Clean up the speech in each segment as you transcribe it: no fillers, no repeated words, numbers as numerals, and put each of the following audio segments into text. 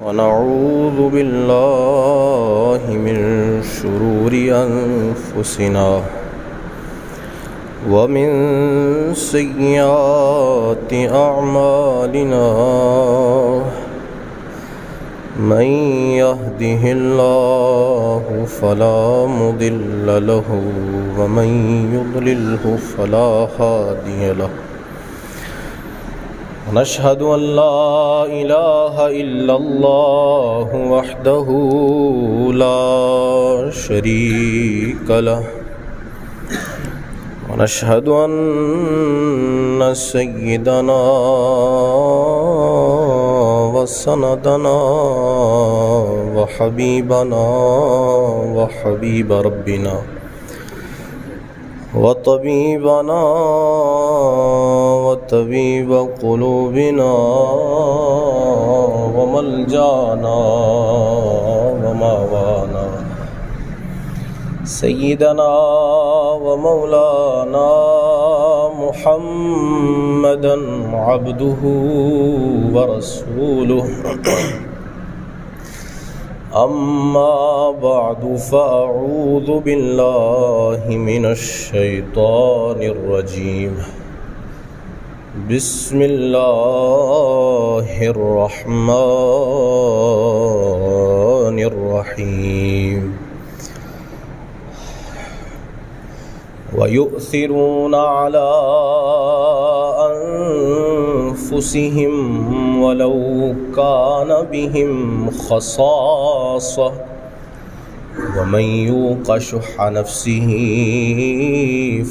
ونعوذ بالله من شرور أنفسنا ومن سيئات أعمالنا من يهده الله فلا مضل له ومن يضلله فلا هادي له ونشهد أن لا إله إلا الله وحده لا شريك له ونشهد أن سيدنا وسندنا وحبيبنا وحبيب ربنا وطبيبنا وطبيب قلوبنا وملجانا وماوانا سيدنا ومولانا محمدا عبده ورسوله أما بعد فأعوذ بالله من الشيطان الرجيم بسم الله الرحمن الرحيم ويؤثرون على أنفسهم ولو كان بهم خصاصة ومن يوق شح نفسه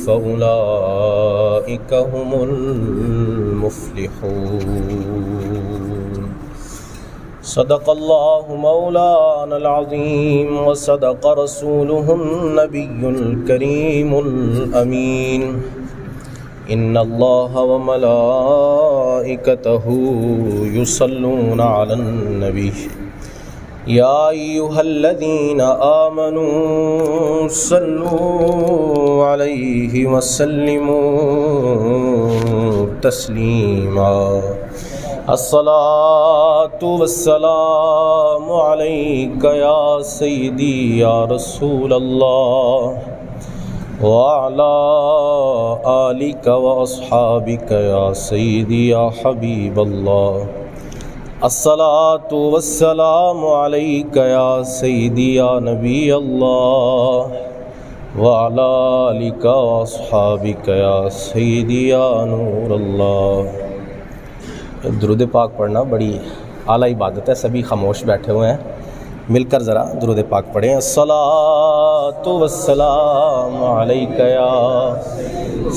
فأولئك هم المفلحون صدق الله مولانا العظيم وصدق رسوله النبي الكريم الأمين إن الله وملائكته يصلون على النبي يا أيها الذين آمنوا صلوا عليه وسلموا تسليما الصلاة والسلام عليك يا سيدي يا رسول الله وعلى آلك وأصحابك يا سيدي يا حبيب الله الصلاة والسلام عليك يا سيدي يا نبي الله وعلى آلك وأصحابك يا سيدي يا نور الله. درود پاک پڑھنا بڑی اعلیٰ عبادت ہے. سبھی خاموش بیٹھے ہوئے ہیں, مل کر ذرا درود پاک پڑھیں. الصلاۃ والسلام علیک یا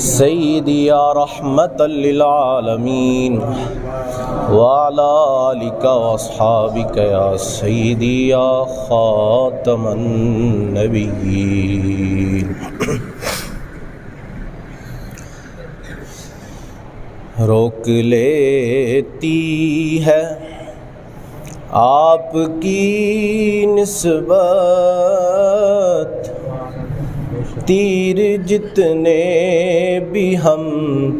سیدی یا رحمت للعالمین وعلی آلک واصحابک یا سیدی یا خاتم النبیین. روک لیتی ہے آپ کی نسبت تیر جتنے بھی ہم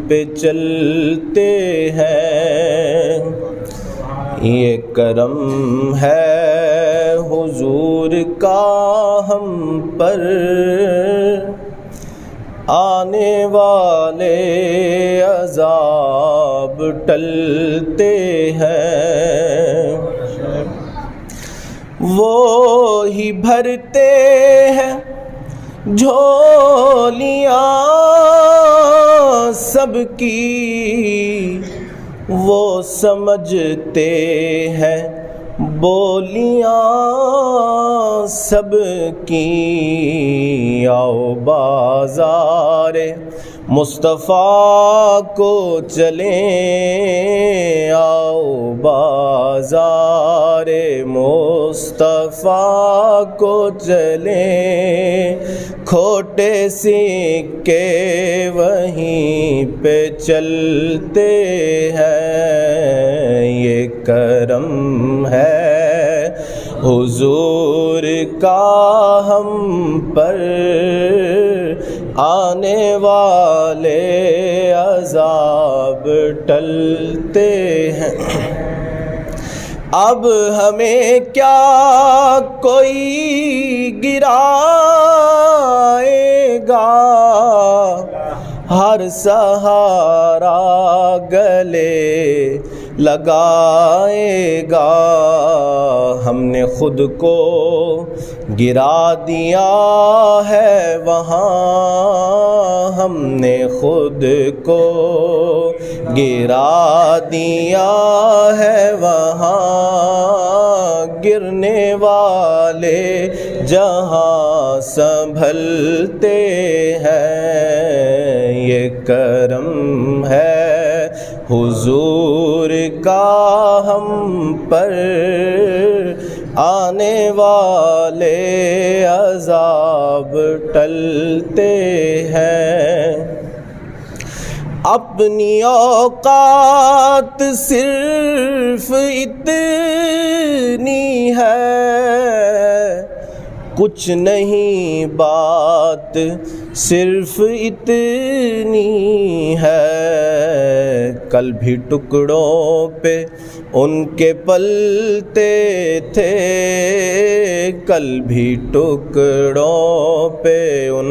پہ چلتے ہیں, یہ کرم ہے حضور کا ہم پر, آنے والے عذاب ٹلتے ہیں. وہی بھرتے ہیں جھولیاں سب کی, وہ سمجھتے ہیں بولیاں سب کی. آؤ بازار مصطفیٰ کو چلیں, آؤ بازار مصطفیٰ کو چلیں, کھوٹے سکے وہیں پہ چلتے ہیں. یہ کرم ہے حضور کا ہم پر, آنے والے عذاب ٹلتے ہیں. اب ہمیں کیا کوئی گرائے گا، ہر سہارا گلے لگائے گا، ہم نے خود کو گرا دیا ہے وہاں، ہم نے خود کو گرا دیا ہے وہاں، گرنے والے جہاں سنبھلتے ہیں، یہ کرم ہے حضور کا ہم پر، آنے والے عذاب ٹلتے ہیں۔ اپنی اوقات صرف اتنی ہے، کچھ نہیں بات صرف اتنی ہے، کل بھی ٹکڑوں پہ ان کے پلتے تھے، کل بھی ٹکڑوں پہ ان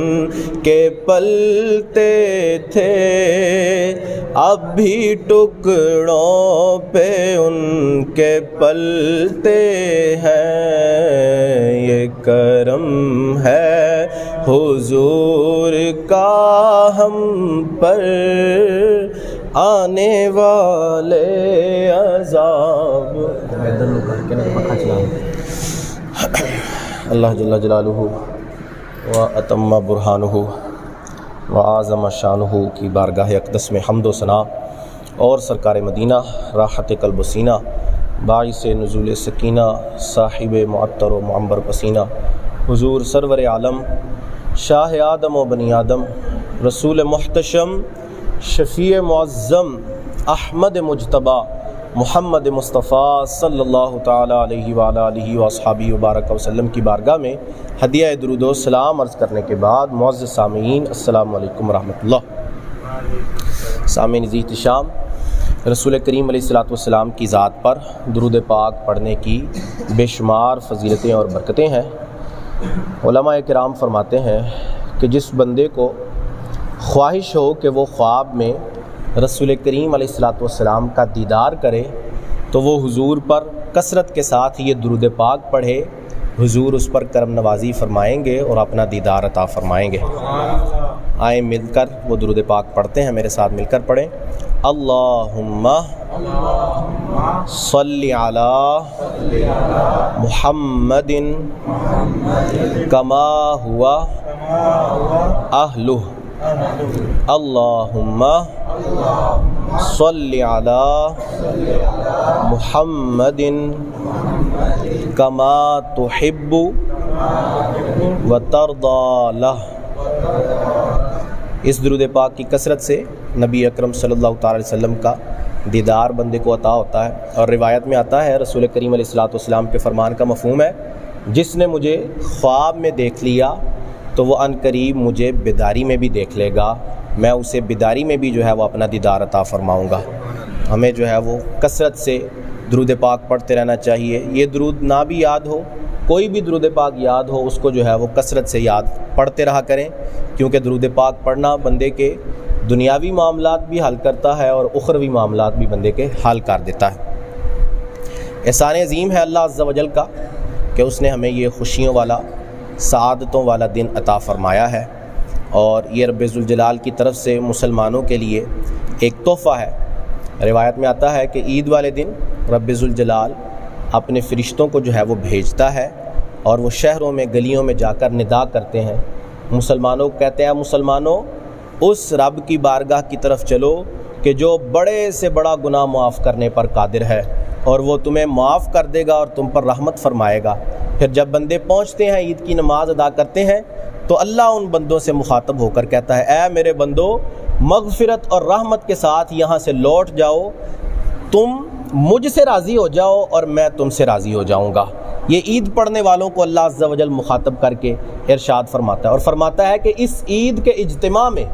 کے پلتے تھے، اب بھی ٹکڑوں پہ ان کے پلتے ہیں، یہ کرم ہے حضور کا ہم پر، آنے والے عذاب۔ اللہ جل جلالہ و اتم برہانہ و اعظم شانہ کی بارگاہ اقدس میں حمد و ثنا اور سرکار مدینہ راحت قلب و سینہ، باعث نزول سکینہ، صاحب معطر و معمبر پسینہ، حضور سرور عالم شاہ آدم و بنی آدم، رسول محتشم، شفیع معظم، احمد مجتبیٰ، محمد مصطفیٰ صلی اللہ تعالیٰ علیہ وآلہ آلہ واصحابہ وبارک وسلم کی بارگاہ میں ہدیہ درود و سلام عرض کرنے کے بعد معزز سامعین السلام علیکم ورحمۃ اللہ۔ سامعین عزیز احتشام، رسول کریم علیہ السلام کی ذات پر درود پاک پڑھنے کی بے شمار فضیلتیں اور برکتیں ہیں۔ علماء کرام فرماتے ہیں کہ جس بندے کو خواہش ہو کہ وہ خواب میں رسول کریم علیہ السلام کا دیدار کرے تو وہ حضور پر کثرت کے ساتھ یہ درود پاک پڑھے، حضور اس پر کرم نوازی فرمائیں گے اور اپنا دیدار عطا فرمائیں گے۔ آئیں مل کر وہ درود پاک پڑھتے ہیں، میرے ساتھ مل کر پڑھیں۔ اللہم صلی علی محمد کما ہوا اہلہ، اللہم صلی علی محمد کما تحب وترضی لہ۔ اس درود پاک کی کثرت سے نبی اکرم صلی اللہ تعالی علیہ وسلم کا دیدار بندے کو عطا ہوتا ہے، اور روایت میں آتا ہے رسول کریم علیہ السلام کے فرمان کا مفہوم ہے، جس نے مجھے خواب میں دیکھ لیا تو وہ عن قریب مجھے بیداری میں بھی دیکھ لے گا، میں اسے بیداری میں بھی جو ہے وہ اپنا دیدار عطا فرماؤں گا۔ ہمیں جو ہے وہ کثرت سے درود پاک پڑھتے رہنا چاہیے۔ یہ درود نہ بھی یاد ہو، کوئی بھی درود پاک یاد ہو، اس کو جو ہے وہ کثرت سے یاد پڑھتے رہا کریں، کیونکہ درود پاک پڑھنا بندے کے دنیاوی معاملات بھی حل کرتا ہے اور اخروی معاملات بھی بندے کے حل کر دیتا ہے۔ احسان عظیم ہے اللہ عز و جل کا کہ اس نے ہمیں یہ خوشیوں والا، سعادتوں والا دن عطا فرمایا ہے، اور یہ رب ذوالجلال کی طرف سے مسلمانوں کے لیے ایک تحفہ ہے۔ روایت میں آتا ہے کہ عید والے دن رب ذوالجلال اپنے فرشتوں کو جو ہے وہ بھیجتا ہے، اور وہ شہروں میں گلیوں میں جا کر ندا کرتے ہیں، مسلمانوں کو کہتے ہیں مسلمانوں اس رب کی بارگاہ کی طرف چلو کہ جو بڑے سے بڑا گناہ معاف کرنے پر قادر ہے، اور وہ تمہیں معاف کر دے گا اور تم پر رحمت فرمائے گا۔ پھر جب بندے پہنچتے ہیں، عید کی نماز ادا کرتے ہیں، تو اللہ ان بندوں سے مخاطب ہو کر کہتا ہے اے میرے بندو، مغفرت اور رحمت کے ساتھ یہاں سے لوٹ جاؤ، تم مجھ سے راضی ہو جاؤ اور میں تم سے راضی ہو جاؤں گا۔ یہ عید پڑھنے والوں کو اللہ عز و جل مخاطب کر کے ارشاد فرماتا ہے، اور فرماتا ہے کہ اس عید کے اجتماع میں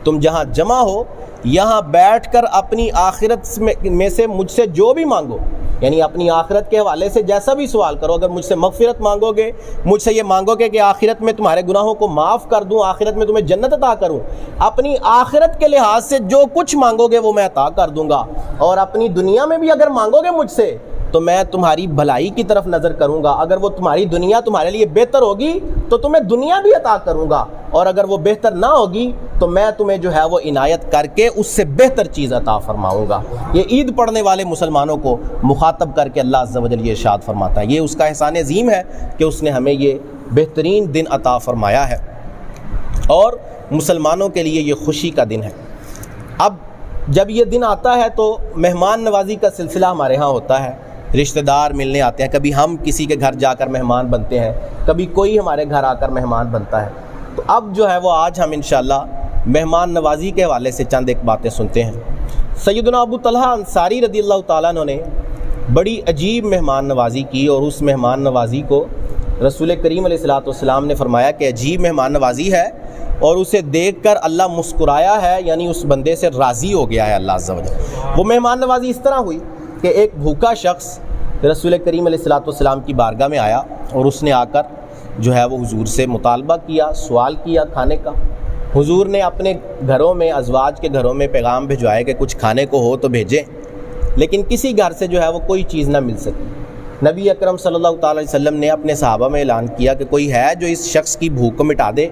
تم جہاں جمع ہو، یہاں بیٹھ کر اپنی آخرت میں سے مجھ سے جو بھی مانگو، یعنی اپنی آخرت کے حوالے سے جیسا بھی سوال کرو، اگر مجھ سے مغفرت مانگو گے، مجھ سے یہ مانگو گے کہ آخرت میں تمہارے گناہوں کو معاف کر دوں، آخرت میں تمہیں جنت عطا کروں، اپنی آخرت کے لحاظ سے جو کچھ مانگو گے وہ میں عطا کر دوں گا، اور اپنی دنیا میں بھی اگر مانگو گے مجھ سے تو میں تمہاری بھلائی کی طرف نظر کروں گا، اگر وہ تمہاری دنیا تمہارے لیے بہتر ہوگی تو تمہیں دنیا بھی عطا کروں گا، اور اگر وہ بہتر نہ ہوگی تو میں تمہیں جو ہے وہ عنایت کر کے اس سے بہتر چیز عطا فرماؤں گا۔ یہ عید پڑھنے والے مسلمانوں کو مخاطب کر کے اللہ عز و جل یہ ارشاد فرماتا ہے، یہ اس کا احسان عظیم ہے کہ اس نے ہمیں یہ بہترین دن عطا فرمایا ہے، اور مسلمانوں کے لیے یہ خوشی کا دن ہے۔ اب جب یہ دن آتا ہے تو مہمان نوازی کا سلسلہ ہمارے ہاں ہوتا ہے، رشتہ دار ملنے آتے ہیں، کبھی ہم کسی کے گھر جا کر مہمان بنتے ہیں، کبھی کوئی ہمارے گھر آ کر مہمان بنتا ہے۔ تو اب جو ہے وہ آج ہم انشاءاللہ مہمان نوازی کے حوالے سے چند ایک باتیں سنتے ہیں۔ سیدنا ابو طلحہ انصاری رضی اللہ تعالیٰ عنہ نے بڑی عجیب مہمان نوازی کی، اور اس مہمان نوازی کو رسول کریم علیہ السلام نے فرمایا کہ عجیب مہمان نوازی ہے، اور اسے دیکھ کر اللہ مسکرایا ہے، یعنی اس بندے سے راضی ہو گیا ہے اللہ عز و جل۔ وہ مہمان نوازی اس طرح ہوئی کہ ایک بھوکا شخص رسول کریم علیہ السلام کی بارگاہ میں آیا، اور اس نے آ کر جو ہے وہ حضور سے مطالبہ کیا، سوال کیا کھانے کا۔ حضور نے اپنے گھروں میں، ازواج کے گھروں میں پیغام بھجوائے کہ کچھ کھانے کو ہو تو بھیجیں، لیکن کسی گھر سے جو ہے وہ کوئی چیز نہ مل سکی۔ نبی اکرم صلی اللہ تعالی علیہ وسلم نے اپنے صحابہ میں اعلان کیا کہ کوئی ہے جو اس شخص کی بھوک کو مٹا دے،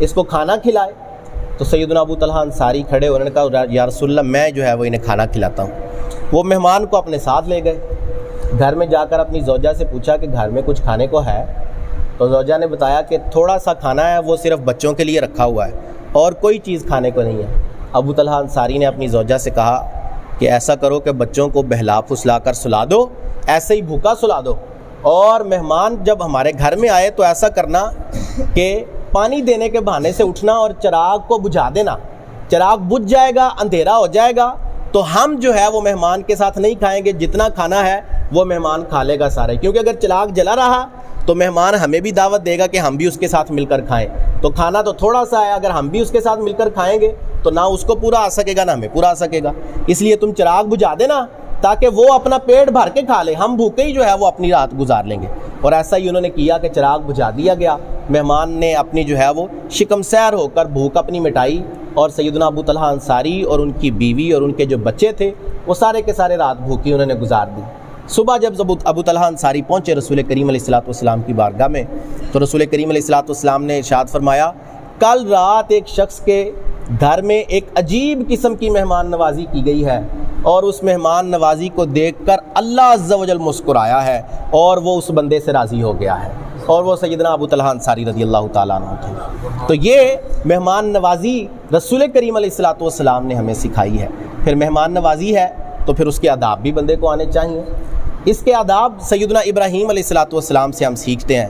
اس کو کھانا کھلائے۔ تو سیدنا ابو طلحہ انصاری کھڑے، انہوں نے کہا یا رسول اللہ میں جو ہے وہ انہیں کھانا کھلاتا ہوں۔ وہ مہمان کو اپنے ساتھ لے گئے، گھر میں جا کر اپنی زوجہ سے پوچھا کہ گھر میں کچھ کھانے کو ہے؟ تو زوجہ نے بتایا کہ تھوڑا سا کھانا ہے، وہ صرف بچوں کے لیے رکھا ہوا ہے، اور کوئی چیز کھانے کو نہیں ہے۔ ابو طلحہ انصاری نے اپنی زوجہ سے کہا کہ ایسا کرو کہ بچوں کو بہلا پھسلا کر سلا دو، ایسے ہی بھوکا سلا دو، اور مہمان جب ہمارے گھر میں آئے تو ایسا کرنا کہ پانی دینے کے بہانے سے اٹھنا اور چراغ کو بجھا دینا، چراغ بجھ جائے گا، اندھیرا ہو جائے گا تو ہم جو ہے وہ مہمان کے ساتھ نہیں کھائیں گے، جتنا کھانا ہے وہ مہمان کھا لے گا سارے، کیونکہ اگر چراغ جلا رہا تو مہمان ہمیں بھی دعوت دے گا کہ ہم بھی اس کے ساتھ مل کر کھائیں، تو کھانا تو تھوڑا سا ہے، اگر ہم بھی اس کے ساتھ مل کر کھائیں گے تو نہ اس کو پورا آ سکے گا نہ ہمیں پورا آ سکے گا، اس لیے تم چراغ بجھا دینا تاکہ وہ اپنا پیٹ بھر کے کھا لے، ہم بھوکے ہی جو ہے وہ اپنی رات گزار لیں گے۔ اور ایسا ہی انہوں نے کیا کہ چراغ بجھا دیا گیا، مہمان نے اپنی جو ہے وہ شکم سیر ہو کر بھوک اپنی مٹائی، اور سیدنا ابو طلحہ انصاری اور ان کی بیوی اور ان کے جو بچے تھے وہ سارے کے سارے رات بھوکی انہوں نے گزار دی۔ صبح جب ابو طلحہ انصاری پہنچے رسول کریم علیہ السلام کی بارگاہ میں، تو رسول کریم علیہ السلام نے ارشاد فرمایا کل رات ایک شخص کے گھر میں ایک عجیب قسم کی مہمان نوازی کی گئی ہے، اور اس مہمان نوازی کو دیکھ کر اللہ عز و جل مسکرایا ہے، اور وہ اس بندے سے راضی ہو گیا ہے، اور وہ سیدنا ابو طلحہ انصاری رضی اللہ تعالیٰ عنہ تھے۔ تو یہ مہمان نوازی رسول کریم علیہ السلام نے ہمیں سکھائی ہے۔ پھر مہمان نوازی ہے تو پھر اس کے آداب بھی بندے کو آنے چاہیے۔ اس کے آداب سیدنا ابراہیم علیہ السلام سے ہم سیکھتے ہیں،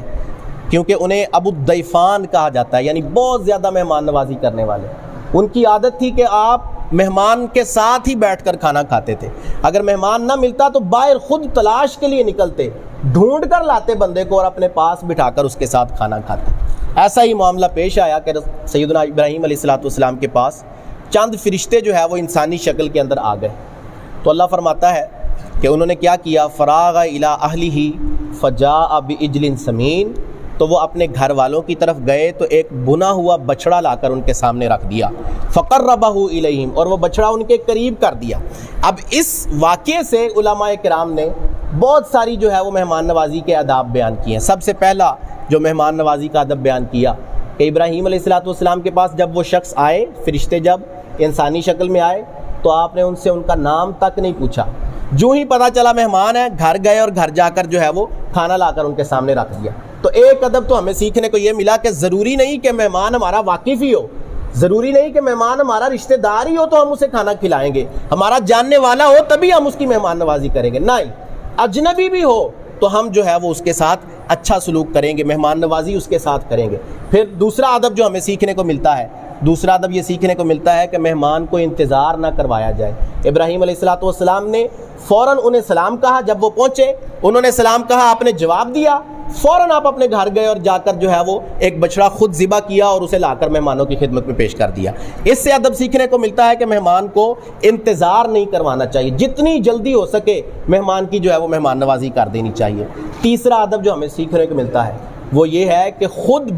کیونکہ انہیں ابو الضیفان کہا جاتا ہے، یعنی بہت زیادہ مہمان نوازی کرنے والے۔ ان کی عادت تھی کہ آپ مہمان کے ساتھ ہی بیٹھ کر کھانا کھاتے تھے، اگر مہمان نہ ملتا تو باہر خود تلاش کے لیے نکلتے، ڈھونڈ کر لاتے بندے کو اور اپنے پاس بٹھا کر اس کے ساتھ کھانا کھاتے۔ ایسا ہی معاملہ پیش آیا کہ سیدنا ابراہیم علیہ السلام کے پاس چند فرشتے جو ہے وہ انسانی شکل کے اندر آ گئے، تو اللہ فرماتا ہے کہ انہوں نے کیا کیا، فراغ الی اہلہ فجاء بعجل سمین، تو وہ اپنے گھر والوں کی طرف گئے تو ایک بنا ہوا بچڑا لا کر ان کے سامنے رکھ دیا، فقربہ الیہم، اور وہ بچڑا ان کے قریب کر دیا۔ اب اس واقعے سے علماء کرام نے بہت ساری جو ہے وہ مہمان نوازی کے آداب بیان کیے ہیں۔ سب سے پہلا جو مہمان نوازی کا ادب بیان کیا کہ ابراہیم علیہ السلام کے پاس جب وہ شخص آئے، فرشتے جب انسانی شکل میں آئے تو آپ نے ان سے ان کا نام تک نہیں پوچھا، جو ہی پتہ چلا مہمان ہے گھر گئے اور گھر جا کر جو ہے وہ کھانا لا کر ان کے سامنے رکھ دیا۔ تو ایک ادب تو ہمیں سیکھنے کو یہ ملا کہ ضروری نہیں کہ مہمان ہمارا واقف ہی ہو، ضروری نہیں کہ مہمان ہمارا رشتہ دار ہی ہو تو ہم اسے کھانا کھلائیں گے، ہمارا جاننے والا ہو تبھی ہم اس کی مہمان نوازی کریں گے، نہیں، اجنبی بھی ہو تو ہم جو ہے وہ اس کے ساتھ اچھا سلوک کریں گے، مہمان نوازی اس کے ساتھ کریں گے۔ پھر دوسرا ادب جو ہمیں سیکھنے کو ملتا ہے، دوسرا ادب یہ سیکھنے کو ملتا ہے کہ مہمان کو انتظار نہ کروایا جائے۔ ابراہیم علیہ السلام نے فوراً انہیں سلام کہا، جب وہ پہنچے انہوں نے سلام کہا، آپ نے جواب دیا، فوراً آپ اپنے گھر گئے اور جا کر جو ہے وہ ایک بچڑا خود ذبح کیا اور اسے لا کر مہمانوں کی خدمت میں پیش کر دیا۔ اس سے ادب سیکھنے کو ملتا ہے کہ مہمان کو انتظار نہیں کروانا چاہیے، جتنی جلدی ہو سکے مہمان کی جو ہے وہ مہمان نوازی کر دینی چاہیے۔ تیسرا ادب جو ہمیں سیکھنے کو ملتا ہے وہ یہ ہے کہ خود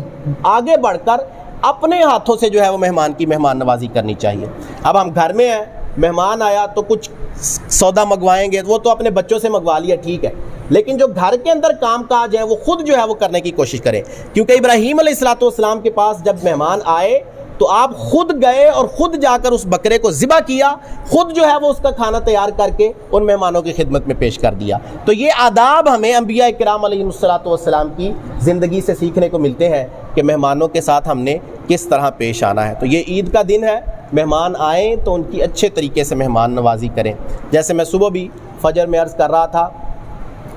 آگے بڑھ کر اپنے ہاتھوں سے جو ہے وہ مہمان کی مہمان نوازی کرنی چاہیے۔ اب ہم گھر میں ہیں، مہمان آیا تو کچھ سودا منگوائیں گے، وہ تو اپنے بچوں سے منگوا لیا، ٹھیک ہے، لیکن جو گھر کے اندر کام کاج ہے وہ خود جو ہے وہ کرنے کی کوشش کریں، کیونکہ ابراہیم علیہ السلام کے پاس جب مہمان آئے تو آپ خود گئے اور خود جا کر اس بکرے کو ذبح کیا، خود جو ہے وہ اس کا کھانا تیار کر کے ان مہمانوں کی خدمت میں پیش کر دیا۔ تو یہ آداب ہمیں انبیاء کرام علیہ السلام کی زندگی سے سیکھنے کو ملتے ہیں کہ مہمانوں کے ساتھ ہم نے کس طرح پیش آنا ہے۔ تو یہ عید کا دن ہے، مہمان آئیں تو ان کی اچھے طریقے سے مہمان نوازی کریں۔ جیسے میں صبح بھی فجر میں عرض کر رہا تھا،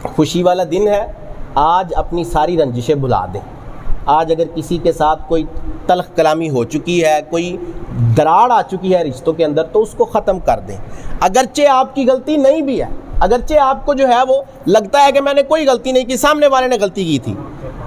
خوشی والا دن ہے، آج اپنی ساری رنجشیں بھلا دیں۔ آج اگر کسی کے ساتھ کوئی تلخ کلامی ہو چکی ہے، کوئی دراڑ آ چکی ہے رشتوں کے اندر، تو اس کو ختم کر دیں۔ اگرچہ آپ کی غلطی نہیں بھی ہے، اگرچہ آپ کو جو ہے وہ لگتا ہے کہ میں نے کوئی غلطی نہیں کی، سامنے والے نے غلطی کی تھی،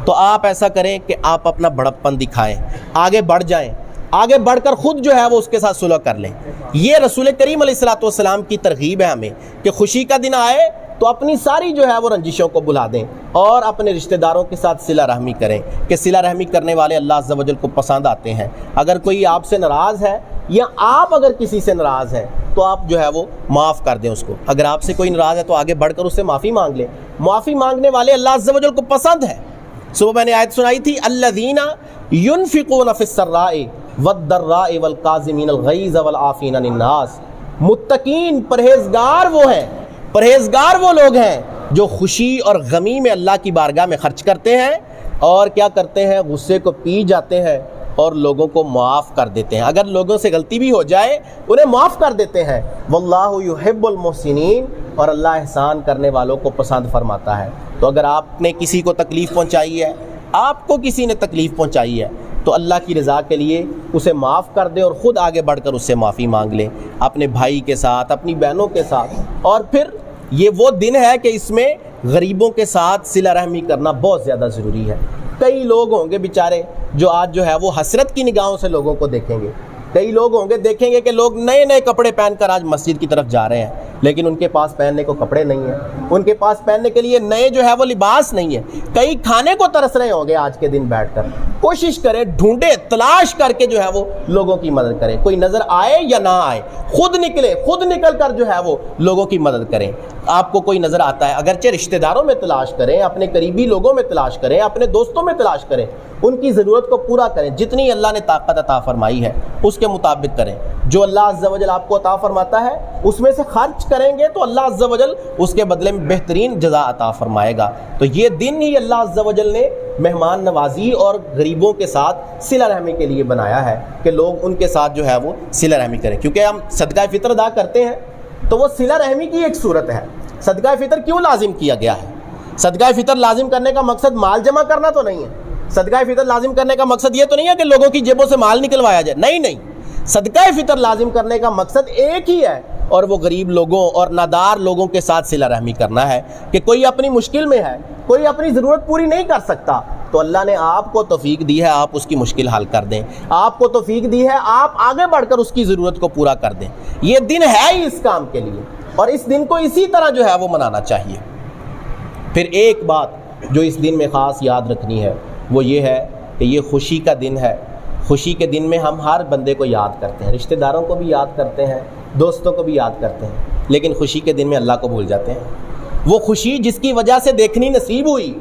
تو آپ ایسا کریں کہ آپ اپنا بڑکپن دکھائیں، آگے بڑھ جائیں، آگے بڑھ کر خود جو ہے وہ اس کے ساتھ صلح کر لیں۔ یہ رسول کریم علیہ السلام کی ترغیب ہے ہمیں کہ خوشی کا دن آئے تو اپنی ساری جو ہے وہ رنجشوں کو بھلا دیں اور اپنے رشتہ داروں کے ساتھ صلہ رحمی کریں، کہ صلہ رحمی کرنے والے اللہ عز و جل کو پسند آتے ہیں۔ اگر کوئی آپ سے ناراض ہے یا آپ اگر کسی سے ناراض ہیں تو آپ جو ہے وہ معاف کر دیں اس کو۔ اگر آپ سے کوئی ناراض ہے تو آگے بڑھ کر اس سے معافی مانگ لیں، معافی مانگنے والے اللہ عز و جل کو پسند ہے۔ صبح میں نے آیت سنائی تھی، الذین ينفقون فی السراء والضراء والکاظمین الغیظ والعافین عن الناس۔ متقین، پرہیزگار وہ ہیں، پرہیزگار وہ لوگ ہیں جو خوشی اور غمی میں اللہ کی بارگاہ میں خرچ کرتے ہیں اور کیا کرتے ہیں، غصے کو پی جاتے ہیں اور لوگوں کو معاف کر دیتے ہیں۔ اگر لوگوں سے غلطی بھی ہو جائے انہیں معاف کر دیتے ہیں۔ واللہ یحب المحسنین، اور اللہ احسان کرنے والوں کو پسند فرماتا ہے۔ تو اگر آپ نے کسی کو تکلیف پہنچائی ہے، آپ کو کسی نے تکلیف پہنچائی ہے، تو اللہ کی رضا کے لیے اسے معاف کر دیں اور خود آگے بڑھ کر اس سے معافی مانگ لیں، اپنے بھائی کے ساتھ، اپنی بہنوں کے ساتھ۔ اور پھر یہ وہ دن ہے کہ اس میں غریبوں کے ساتھ صلہ رحمی کرنا بہت زیادہ ضروری ہے۔ کئی لوگ ہوں گے بیچارے جو آج جو ہے وہ حسرت کی نگاہوں سے لوگوں کو دیکھیں گے، کئی لوگ ہوں گے دیکھیں گے کہ لوگ نئے نئے کپڑے پہن کر آج مسجد کی طرف جا رہے ہیں، لیکن ان کے پاس پہننے کو کپڑے نہیں ہیں، ان کے پاس پہننے کے لیے نئے جو ہے وہ لباس نہیں ہے۔ کئی کھانے کو ترس رہے ہوں گے آج کے دن بیٹھ کر۔ کوشش کریں، ڈھونڈے، تلاش کر کے جو ہے وہ لوگوں کی مدد کریں، کوئی نظر آئے یا نہ آئے، خود نکلے، خود نکل کر جو ہے وہ لوگوں کی مدد کریں۔ آپ کو کوئی نظر آتا ہے، اگرچہ رشتہ داروں میں تلاش کریں، اپنے قریبی لوگوں میں تلاش کریں، اپنے دوستوں میں تلاش کریں، ان کی ضرورت کو پورا کریں، جتنی اللہ نے طاقت عطا فرمائی ہے اس کے مطابق کریں۔ جو اللہ عز و جل آپ کو عطا فرماتا ہے اس میں سے خرچ کریں گے تو اللہ عز و جل اس کے بدلے میں بہترین جزا عطا فرمائے گا۔ تو یہ دن ہی اللہ عز و جل نے مہمان نوازی اور غریبوں کے ساتھ صلہ رحمی کے لیے بنایا ہے کہ لوگ ان کے ساتھ جو ہے وہ صلہ رحمی کریں، کیونکہ ہم صدقہ فطر ادا کرتے ہیں تو وہ صلہ رحمی کی ایک صورت ہے۔ صدقہ فطر کیوں لازم کیا گیا ہے؟ صدقہ فطر لازم کرنے کا مقصد مال جمع کرنا تو نہیں ہے، صدقہ فطر لازم کرنے کا مقصد یہ تو نہیں ہے کہ لوگوں کی جیبوں سے مال نکلوایا جائے، نہیں، صدقہ فطر لازم کرنے کا مقصد ایک ہی ہے، اور وہ غریب لوگوں اور نادار لوگوں کے ساتھ صلہ رحمی کرنا ہے کہ کوئی اپنی مشکل میں ہے، کوئی اپنی ضرورت پوری نہیں کر سکتا، تو اللہ نے آپ کو توفیق دی ہے آپ اس کی مشکل حل کر دیں، آپ کو توفیق دی ہے آپ آگے بڑھ کر اس کی ضرورت کو پورا کر دیں۔ یہ دن ہے ہی اس کام کے لیے، اور اس دن کو اسی طرح جو ہے وہ منانا چاہیے۔ پھر ایک بات جو اس دن میں خاص یاد رکھنی ہے وہ یہ ہے کہ یہ خوشی کا دن ہے۔ خوشی کے دن میں ہم ہر بندے کو یاد کرتے ہیں، رشتہ داروں کو بھی یاد کرتے ہیں، دوستوں کو بھی یاد کرتے ہیں، لیکن خوشی کے دن میں اللہ کو بھول جاتے ہیں۔ وہ خوشی جس کی وجہ سے دیکھنی نصیب ہوئی،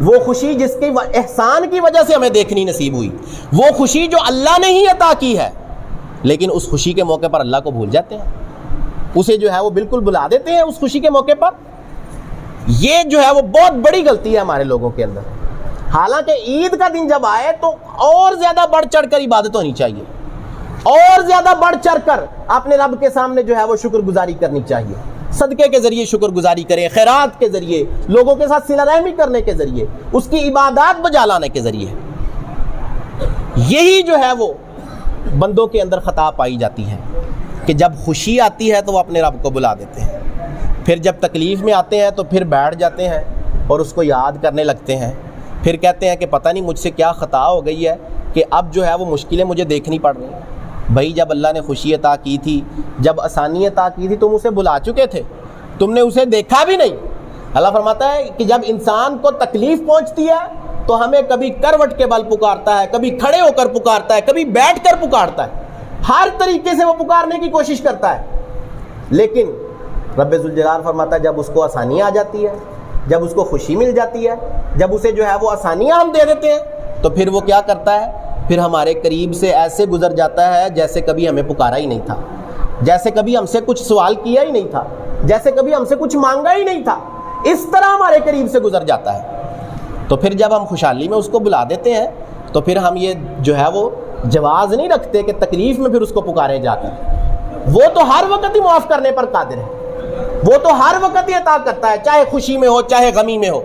وہ خوشی جس کے احسان کی وجہ سے ہمیں دیکھنی نصیب ہوئی، وہ خوشی جو اللہ نے ہی عطا کی ہے، لیکن اس خوشی کے موقع پر اللہ کو بھول جاتے ہیں، اسے جو ہے وہ بالکل بھلا دیتے ہیں اس خوشی کے موقع پر۔ یہ جو ہے وہ بہت بڑی غلطی ہے ہمارے لوگوں کے اندر۔ حالانکہ عید کا دن جب آئے تو اور زیادہ بڑھ چڑھ کر عبادت ہونی چاہیے، اور زیادہ بڑھ چڑھ کر اپنے رب کے سامنے جو ہے وہ شکر گزاری کرنی چاہیے۔ صدقے کے ذریعے شکر گزاری کریں، خیرات کے ذریعے، لوگوں کے ساتھ صلہ رحمی کرنے کے ذریعے، اس کی عبادات بجا لانے کے ذریعے۔ یہی جو ہے وہ بندوں کے اندر خطا پائی جاتی ہے کہ جب خوشی آتی ہے تو وہ اپنے رب کو بلا دیتے ہیں، پھر جب تکلیف میں آتے ہیں تو پھر بیٹھ جاتے ہیں، اور اس کو یاد کرنے لگتے ہیں، پھر کہتے ہیں کہ پتہ نہیں مجھ سے کیا خطا ہو گئی ہے کہ اب جو ہے وہ مشکلیں مجھے دیکھنی پڑ رہی ہیں۔ بھائی جب اللہ نے خوشی عطا کی تھی، جب آسانی عطا کی تھی، تم اسے بلا چکے تھے، تم نے اسے دیکھا بھی نہیں۔ اللہ فرماتا ہے کہ جب انسان کو تکلیف پہنچتی ہے تو ہمیں کبھی کروٹ کے بل پکارتا ہے، کبھی کھڑے ہو کر پکارتا ہے، کبھی بیٹھ کر پکارتا ہے، ہر طریقے سے وہ پکارنے کی کوشش کرتا ہے، لیکن رب ذوالجلال فرماتا ہے جب اس کو آسانی آ جاتی ہے، جب اس کو خوشی مل جاتی ہے، جب اسے جو ہے وہ آسانیاں ہم دے دیتے ہیں، تو پھر وہ کیا کرتا ہے؟ پھر ہمارے قریب سے ایسے گزر جاتا ہے جیسے کبھی ہمیں پکارا ہی نہیں تھا، جیسے کبھی ہم سے کچھ سوال کیا ہی نہیں تھا، جیسے کبھی ہم سے کچھ مانگا ہی نہیں تھا، اس طرح ہمارے قریب سے گزر جاتا ہے۔ تو پھر جب ہم خوشحالی میں اس کو بلا دیتے ہیں تو پھر ہم یہ جو ہے وہ جواز نہیں رکھتے کہ تکلیف میں پھر اس کو پکارے جا کر۔ وہ تو ہر وقت ہی معاف کرنے پر قادر ہے، وہ تو ہر وقت ہی عطا کرتا ہے، چاہے خوشی میں ہو چاہے غمی میں ہو۔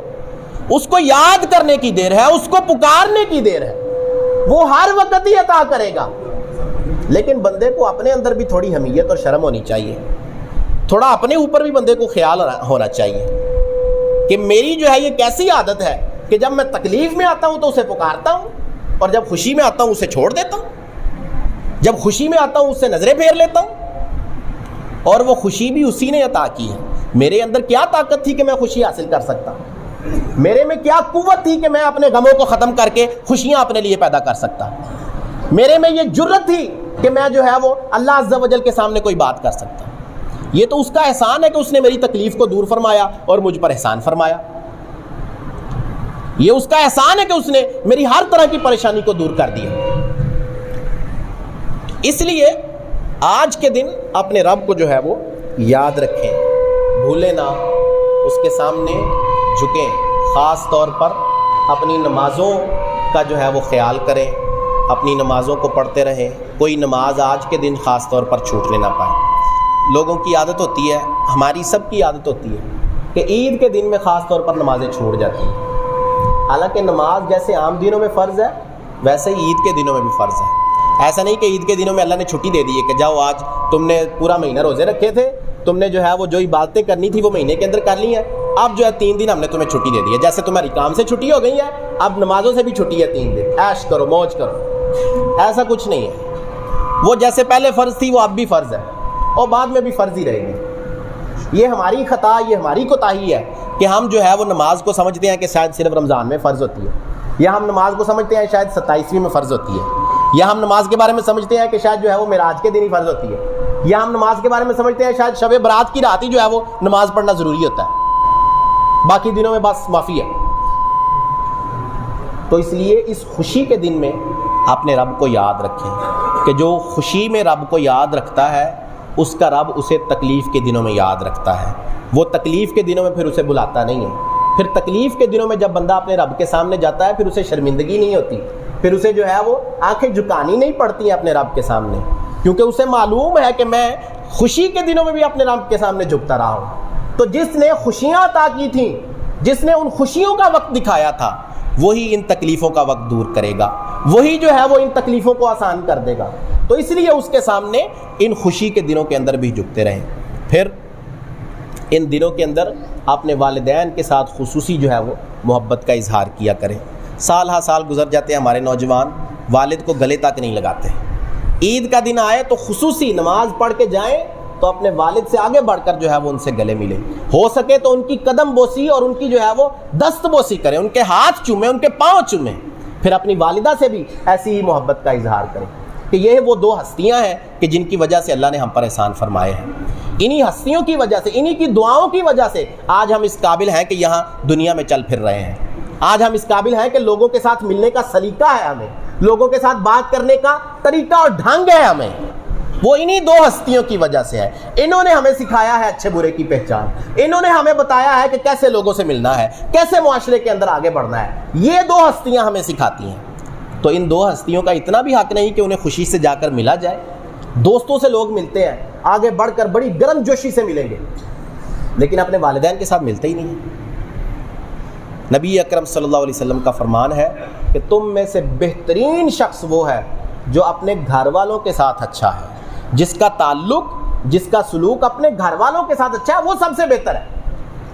اس کو یاد کرنے کی دیر ہے، اس کو پکارنے کی دیر ہے، وہ ہر وقت ہی عطا کرے گا۔ لیکن بندے کو اپنے اندر بھی تھوڑی حمیت اور شرم ہونی چاہیے، تھوڑا اپنے اوپر بھی بندے کو خیال ہونا چاہیے کہ میری جو ہے یہ کیسی عادت ہے کہ جب میں تکلیف میں آتا ہوں تو اسے پکارتا ہوں، اور جب خوشی میں آتا ہوں اسے چھوڑ دیتا ہوں، جب خوشی میں آتا ہوں اس سے نظریں پھیر لیتا ہوں۔ اور وہ خوشی بھی اسی نے عطا کی ہے۔ میرے اندر کیا طاقت تھی کہ میں خوشی حاصل کر سکتا، میرے میں کیا قوت تھی کہ میں اپنے غموں کو ختم کر کے خوشیاں اپنے لیے پیدا کر سکتا، میرے میں یہ جرت تھی کہ میں جو ہے وہ اللہ عز و جل کے سامنے کوئی بات کر سکتا۔ یہ تو اس کا احسان ہے کہ اس نے میری تکلیف کو دور فرمایا اور مجھ پر احسان فرمایا، یہ اس کا احسان ہے کہ اس نے میری ہر طرح کی پریشانی کو دور کر دیا۔ اس لیے آج کے دن اپنے رب کو جو ہے وہ یاد رکھیں، بھولیں نہ، اس کے سامنے جھکیں، خاص طور پر اپنی نمازوں کا جو ہے وہ خیال کریں، اپنی نمازوں کو پڑھتے رہیں، کوئی نماز آج کے دن خاص طور پر چھوٹنے نہ پائے۔ لوگوں کی عادت ہوتی ہے، ہماری سب کی عادت ہوتی ہے کہ عید کے دن میں خاص طور پر نمازیں چھوٹ جاتی ہیں، حالانکہ نماز جیسے عام دنوں میں فرض ہے ویسے ہی عید کے دنوں میں بھی فرض ہے۔ ایسا نہیں کہ عید کے دنوں میں اللہ نے چھٹی دے دی ہے کہ جاؤ آج تم نے پورا مہینہ روزے رکھے تھے، تم نے جو ہے وہ جو عبادتیں کرنی تھی وہ مہینے کے اندر کر لی ہیں، اب جو ہے 3 دن ہم نے تمہیں چھٹی دے دی ہے، جیسے تمہاری کام سے چھٹی ہو گئی ہے اب نمازوں سے بھی چھٹی ہے، 3 دن عیش کرو موج کرو۔ ایسا کچھ نہیں ہے، وہ جیسے پہلے فرض تھی وہ اب بھی فرض ہے اور بعد میں بھی فرض ہی رہے گی۔ یہ ہماری خطا، یہ ہماری کوتاہی ہے کہ ہم جو ہے وہ نماز کو سمجھتے ہیں کہ شاید صرف رمضان میں فرض ہوتی ہے، یا ہم نماز کو سمجھتے ہیں شاید 27ویں میں فرض ہوتی ہے، یا ہم نماز کے بارے میں سمجھتے ہیں کہ شاید جو ہے وہ معراج کے دن ہی فرض ہوتی ہے، یا ہم نماز کے بارے میں سمجھتے ہیں شاید شب برات کی رات ہی جو ہے وہ نماز پڑھنا ضروری ہوتا ہے، باقی دنوں میں بس معافی ہے۔ تو اس لیے اس خوشی کے دن میں اپنے رب کو یاد رکھیں کہ جو خوشی میں رب کو یاد رکھتا ہے اس کا رب اسے تکلیف کے دنوں میں یاد رکھتا ہے، وہ تکلیف کے دنوں میں پھر اسے بلاتا نہیں ہے۔ پھر تکلیف کے دنوں میں جب بندہ اپنے رب کے سامنے جاتا ہے پھر اسے شرمندگی نہیں ہوتی، پھر اسے جو ہے وہ آنکھیں جھکانی نہیں پڑتی ہیں اپنے رب کے سامنے، کیونکہ اسے معلوم ہے کہ میں خوشی کے دنوں میں بھی اپنے رب کے سامنے جھکتا رہا ہوں۔ تو جس نے خوشیاں عطا کی تھیں، جس نے ان خوشیوں کا وقت دکھایا تھا، وہی ان تکلیفوں کا وقت دور کرے گا، وہی جو ہے وہ ان تکلیفوں کو آسان کر دے گا۔ تو اس لیے اس کے سامنے ان خوشی کے دنوں کے اندر بھی جھکتے رہیں۔ پھر ان دنوں کے اندر اپنے والدین کے ساتھ خصوصی جو ہے وہ محبت کا اظہار کیا کریں۔ سال ہا سال گزر جاتے ہیں ہمارے نوجوان والد کو گلے تک نہیں لگاتے، عید کا دن آئے تو خصوصی نماز پڑھ کے جائیں تو اپنے والد سے آگے بڑھ کر جو ہے وہ ان سے گلے ملیں، ہو سکے تو ان کی قدم بوسی اور ان کی جو ہے وہ دست بوسی کریں، ان کے ہاتھ چومیں، ان کے پاؤں چومیں۔ پھر اپنی والدہ سے بھی ایسی ہی محبت کا اظہار کریں کہ یہ وہ 2 ہستیاں ہیں کہ جن کی وجہ سے اللہ نے ہم پر احسان فرمائے ہیں، انہی ہستیوں کی وجہ سے، انہی کی دعاؤں کی وجہ سے آج ہم اس قابل ہیں کہ یہاں دنیا میں چل پھر رہے ہیں، آج ہم اس قابل ہیں کہ لوگوں کے ساتھ ملنے کا سلیقہ ہے ہمیں، لوگوں کے ساتھ بات کرنے کا طریقہ اور ڈھنگ ہے ہمیں، وہ انہی 2 ہستیوں کی وجہ سے ہے۔ انہوں نے ہمیں سکھایا ہے اچھے برے کی پہچان، انہوں نے ہمیں بتایا ہے کہ کیسے لوگوں سے ملنا ہے، کیسے معاشرے کے اندر آگے بڑھنا ہے، یہ 2 ہستیاں ہمیں سکھاتی ہیں۔ تو ان 2 ہستیوں کا اتنا بھی حق نہیں کہ انہیں خوشی سے جا کر ملا جائے۔ دوستوں سے لوگ ملتے ہیں، آگے بڑھ کر بڑی گرم جوشی سے ملیں گے، لیکن اپنے والدین کے ساتھ ملتے ہی نہیں ہیں۔ نبی اکرم صلی اللہ علیہ وسلم کا فرمان ہے کہ تم میں سے بہترین شخص وہ ہے جو اپنے گھر والوں کے ساتھ اچھا ہے، جس کا تعلق، جس کا سلوک اپنے گھر والوں کے ساتھ اچھا ہے وہ سب سے بہتر ہے۔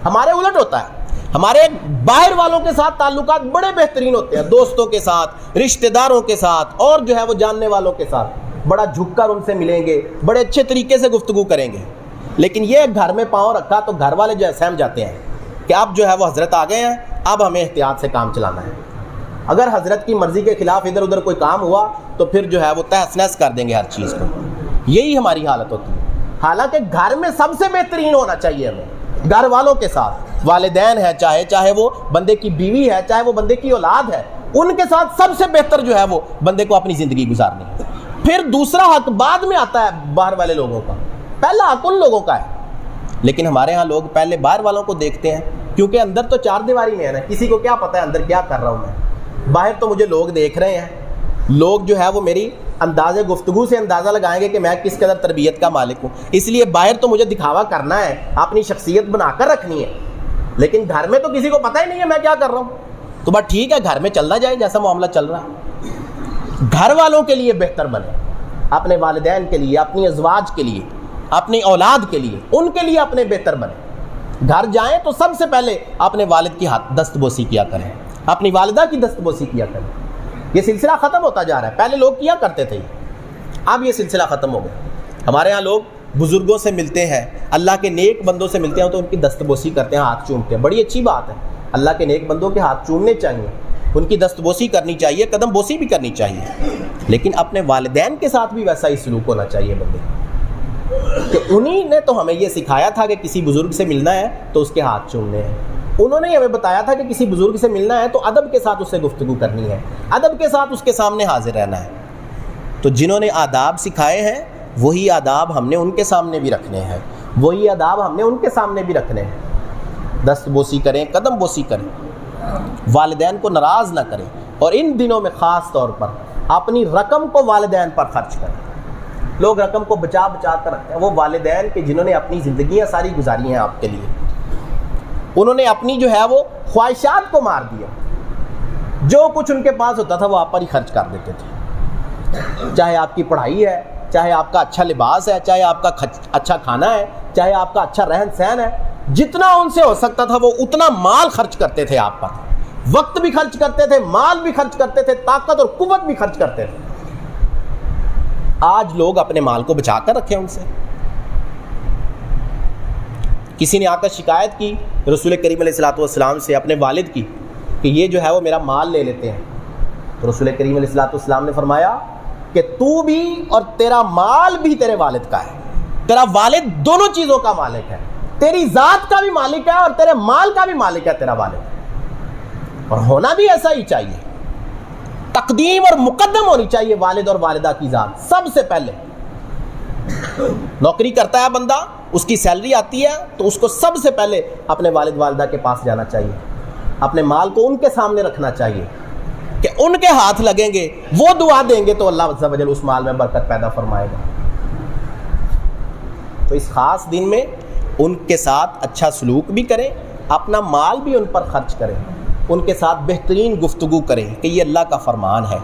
ہمارے الٹ ہوتا ہے، ہمارے باہر والوں کے ساتھ تعلقات بڑے بہترین ہوتے ہیں، دوستوں کے ساتھ، رشتہ داروں کے ساتھ، اور جو ہے وہ جاننے والوں کے ساتھ بڑا جھک کر ان سے ملیں گے، بڑے اچھے طریقے سے گفتگو کریں گے. لیکن یہ گھر میں پاؤں رکھا تو گھر والے جو ہے سہم جاتے ہیں کہ اب جو ہے وہ حضرت آ گئے ہیں، اب ہمیں احتیاط سے کام چلانا ہے. اگر حضرت کی مرضی کے خلاف ادھر ادھر کوئی کام ہوا تو پھر جو ہے وہ تہس نہس کر دیں گے ہر چیز کو. یہی ہماری حالت ہوتی ہے. حالانکہ گھر میں سب سے بہترین ہونا چاہیے ہمیں گھر والوں کے ساتھ، والدین ہے چاہے وہ بندے کی بیوی ہے، چاہے وہ بندے کی اولاد ہے، ان کے ساتھ سب سے بہتر جو ہے وہ بندے کو اپنی زندگی گزارنی ہے. پھر دوسرا حق بعد میں آتا ہے باہر والے لوگوں کا، پہلا حق ان لوگوں کا ہے. لیکن ہمارے ہاں لوگ پہلے باہر والوں کو دیکھتے ہیں، کیونکہ اندر تو چار دیواری میں ہے نا، کسی کو کیا پتہ ہے اندر کیا کر رہا ہوں میں. باہر تو مجھے لوگ دیکھ رہے ہیں، لوگ جو ہے وہ میری انداز گفتگو سے اندازہ لگائیں گے کہ میں کس قدر تربیت کا مالک ہوں. اس لیے باہر تو مجھے دکھاوا کرنا ہے، اپنی شخصیت بنا کر رکھنی ہے. لیکن گھر میں تو کسی کو پتہ ہی نہیں ہے میں کیا کر رہا ہوں. تو بس ٹھیک ہے، گھر میں چلنا جائے جیسا معاملہ چل رہا ہے. گھر والوں کے لیے بہتر بنے، اپنے والدین کے لیے، اپنی ازواج کے لیے، اپنی اولاد کے لیے، ان کے لیے اپنے بہتر بنے. گھر جائیں تو سب سے پہلے اپنے والد کی ہاتھ دست بوسی کیا کریں، اپنی والدہ کی دست بوسی کیا کریں. یہ سلسلہ ختم ہوتا جا رہا ہے. پہلے لوگ کیا کرتے تھے، اب یہ سلسلہ ختم ہو گیا. ہمارے ہاں لوگ بزرگوں سے ملتے ہیں، اللہ کے نیک بندوں سے ملتے ہیں تو ان کی دست بوسی کرتے ہیں، ہاتھ چومتے ہیں. بڑی اچھی بات ہے، اللہ کے نیک بندوں کے ہاتھ چومنے چاہیے، ان کی دست بوسی کرنی چاہیے، قدم بوسی بھی کرنی چاہیے. لیکن اپنے والدین کے ساتھ بھی ویسا ہی سلوک ہونا چاہیے بندے کہ انہی نے تو ہمیں یہ سکھایا تھا کہ کسی بزرگ سے ملنا ہے تو اس کے ہاتھ چومنے ہیں. انہوں نے ہمیں بتایا تھا کہ کسی بزرگ سے ملنا ہے تو ادب کے ساتھ اس سے گفتگو کرنی ہے، ادب کے ساتھ اس کے سامنے حاضر رہنا ہے. تو جنہوں نے آداب سکھائے ہیں وہی آداب ہم نے ان کے سامنے بھی رکھنے ہیں، وہی آداب ہم نے ان کے سامنے بھی رکھنے ہیں. دست بوسی کریں، قدم بوسی کریں، والدین کو ناراض نہ کریں. اور ان دنوں میں خاص طور پر اپنی رقم کو والدین پر خرچ کریں. لوگ رقم کو بچا کر رکھتے ہیں، وہ والدین کے جنہوں نے اپنی زندگیاں ساری گزاری ہیں آپ کے لیے، انہوں نے اپنی جو ہے وہ خواہشات کو مار دیا. جو کچھ ان کے پاس ہوتا تھا وہ آپ پر ہی خرچ کر دیتے تھے. چاہے آپ کی پڑھائی ہے، چاہے آپ کا اچھا لباس ہے، چاہے آپ کا اچھا کھانا ہے، چاہے آپ کا اچھا رہن سہن ہے، جتنا ان سے ہو سکتا تھا وہ اتنا مال خرچ کرتے تھے آپ پر. وقت بھی خرچ کرتے تھے، مال بھی خرچ کرتے تھے، طاقت اور قوت بھی خرچ کرتے تھے. آج لوگ اپنے مال کو بچا کر رکھیں ان سے. کسی نے آ کر شکایت کی رسول کریم علیہ الصلوۃ والسلام سے اپنے والد کی کہ یہ جو ہے وہ میرا مال لے لیتے ہیں. تو رسول کریم علیہ الصلوۃ والسلام نے فرمایا کہ تو بھی اور تیرا مال بھی تیرے والد کا ہے. تیرا والد دونوں چیزوں کا مالک ہے، تیری ذات کا بھی مالک ہے اور تیرے مال کا بھی مالک ہے تیرا والد. اور ہونا بھی ایسا ہی چاہیے. تقدیم اور مقدم ہونی چاہیے والد اور والدہ کی ذات سب سے پہلے. نوکری کرتا ہے بندہ، اس کی سیلری آتی ہے تو اس کو سب سے پہلے اپنے والد والدہ کے پاس جانا چاہیے، اپنے مال کو ان کے سامنے رکھنا چاہیے کہ ان کے ہاتھ لگیں گے، وہ دعا دیں گے تو اللہ عز و جل اس مال میں برکت پیدا فرمائے گا. تو اس خاص دن میں ان کے ساتھ اچھا سلوک بھی کریں، اپنا مال بھی ان پر خرچ کریں، ان کے ساتھ بہترین گفتگو کریں کہ یہ اللہ کا فرمان ہے.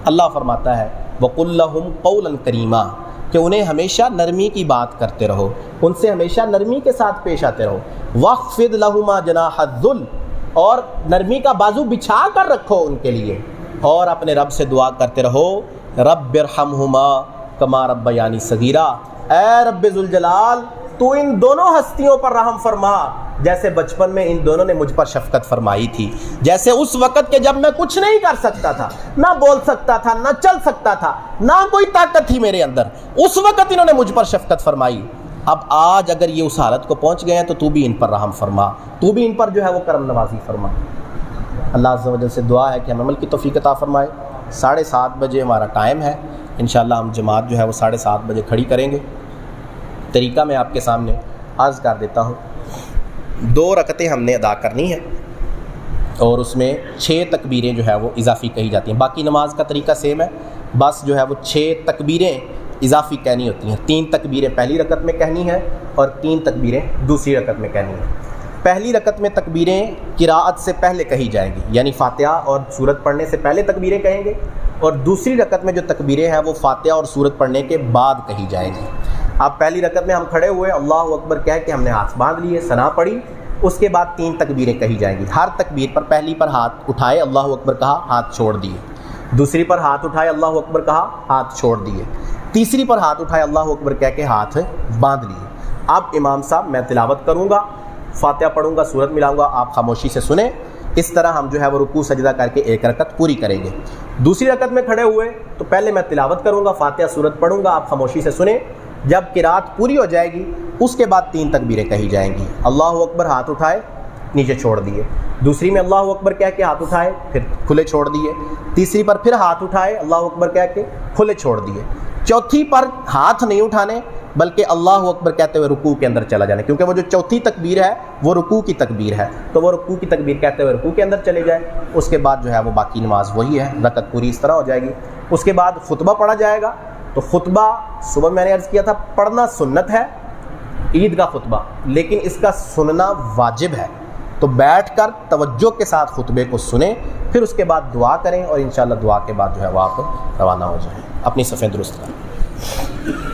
اللہ فرماتا ہے وَقُلْ لَهُمْ قَوْلًا كَرِيمًا کہ انہیں ہمیشہ نرمی کی بات کرتے رہو، ان سے ہمیشہ نرمی کے ساتھ پیش آتے رہو. وَاخْفِضْ لَهُمَا جَنَاحَ الذُّلِّ اور نرمی کا بازو بچھا کر رکھو ان کے لیے. اور اپنے رب سے دعا کرتے رہو رب ارحمہما کما ربیانی صغیرا، اے رب ذوالجلال تو ان دونوں ہستیوں پر رحم فرما جیسے بچپن میں ان دونوں نے مجھ پر شفقت فرمائی تھی. جیسے اس وقت کہ جب میں کچھ نہیں کر سکتا تھا، نہ بول سکتا تھا، نہ چل سکتا تھا، نہ کوئی طاقت تھی میرے اندر، اس وقت انہوں نے مجھ پر شفقت فرمائی. اب آج اگر یہ اس حالت کو پہنچ گئے ہیں تو تو بھی ان پر رحم فرما، تو بھی ان پر جو ہے وہ کرم نوازی فرما. اللہ عز و جل سے دعا ہے کہ ہم عمل کی توفیق عطا فرمائے. 7:30 بجے ہمارا ٹائم ہے، انشاءاللہ ہم جماعت جو ہے وہ 7:30 بجے کھڑی کریں گے. طریقہ میں آپ کے سامنے عرض کر دیتا ہوں. 2 رکعتیں ہم نے ادا کرنی ہیں اور اس میں 6 تکبیریں جو ہے وہ اضافی کہی جاتی ہیں. باقی نماز کا طریقہ سیم ہے، بس جو ہے وہ 6 تکبیریں اضافی کہنی ہوتی ہیں. 3 تکبیریں پہلی رکعت میں کہنی ہیں اور 3 تکبیریں دوسری رکعت میں کہنی ہیں. پہلی رکعت میں تکبیریں قراءت سے پہلے کہی جائیں گی، یعنی فاتحہ اور سورت پڑھنے سے پہلے تکبیریں کہیں گے، اور دوسری رکعت میں جو تکبیریں ہیں وہ فاتحہ اور سورت پڑھنے کے بعد کہی جائیں گی. اب پہلی رکعت میں ہم کھڑے ہوئے اللہ اکبر کہہ کے ہم نے ہاتھ باندھ لیے، ثنا پڑھی، اس کے بعد 3 تکبیریں کہی جائیں گی. ہر تکبیر پر پہلی پر ہاتھ اٹھائے اللہ اکبر کہا, ہاتھ چھوڑ دیے. دوسری پر ہاتھ اٹھائے اللہ اکبر کہا, ہاتھ چھوڑ دیے. تیسری پر ہاتھ اٹھائے اللہ اکبر کہہ کے ہاتھ باندھ لیے. اب امام صاحب میں تلاوت کروں گا, فاتحہ پڑھوں گا, سورت ملاؤں گا, آپ خاموشی سے سنیں. اس طرح ہم جو ہے وہ رکوع سجدہ کر کے ایک رکعت پوری کریں گے. دوسری رکعت میں کھڑے ہوئے تو پہلے میں تلاوت کروں گا, فاتحہ سورت پڑھوں گا, آپ خاموشی سے سنیں. جب قرات پوری ہو جائے گی اس کے بعد 3 تکبیریں کہی جائیں گی. اللہ اکبر, ہاتھ اٹھائے نیچے چھوڑ دیے. دوسری میں اللہ اکبر کہہ کے ہاتھ اٹھائے پھر کھلے چھوڑ دیے. تیسری پر پھر ہاتھ اٹھائے اللہ اکبر کہہ کے کھلے چھوڑ دیے. چوتھی پر ہاتھ نہیں اٹھانے بلکہ اللہ اکبر کہتے ہوئے رکوع کے اندر چلا جانا, کیونکہ وہ جو چوتھی تکبیر ہے وہ رکوع کی تکبیر ہے, تو وہ رکوع کی تکبیر کہتے ہوئے رکوع کے اندر چلے جائے. اس کے بعد جو ہے وہ باقی نماز وہی ہے, رکعت پوری اس طرح ہو جائے گی. اس کے بعد خطبہ پڑھا جائے گا. تو خطبہ صبح میں نے عرض کیا تھا پڑھنا سنت ہے, عید کا خطبہ, لیکن اس کا سننا واجب ہے. تو بیٹھ کر توجہ کے ساتھ خطبے کو سنیں, پھر اس کے بعد دعا کریں, اور انشاءاللہ دعا کے بعد جو ہے وہ آپ روانہ ہو جائیں. اپنی صفیں درست کریں.